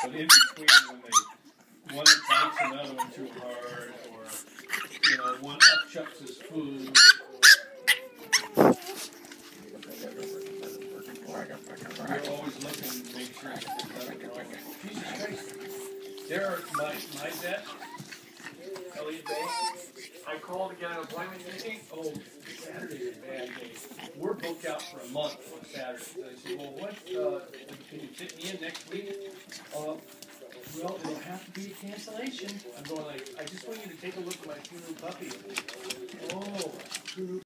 But in between, when one bites another one too hard, or one upchucks his food, you're always looking to make sure there's nothing wrong. Jesus Christ! There are my vet, Elliot Bay. I called to get an appointment today. Oh, Saturday is a bad day. We're booked out for a month on Saturday. So I said, well, what? Can you fit me in next week? Well, it'll have to be a cancellation. I'm going like, I just want you to take a look at my two new puppies. Oh, two new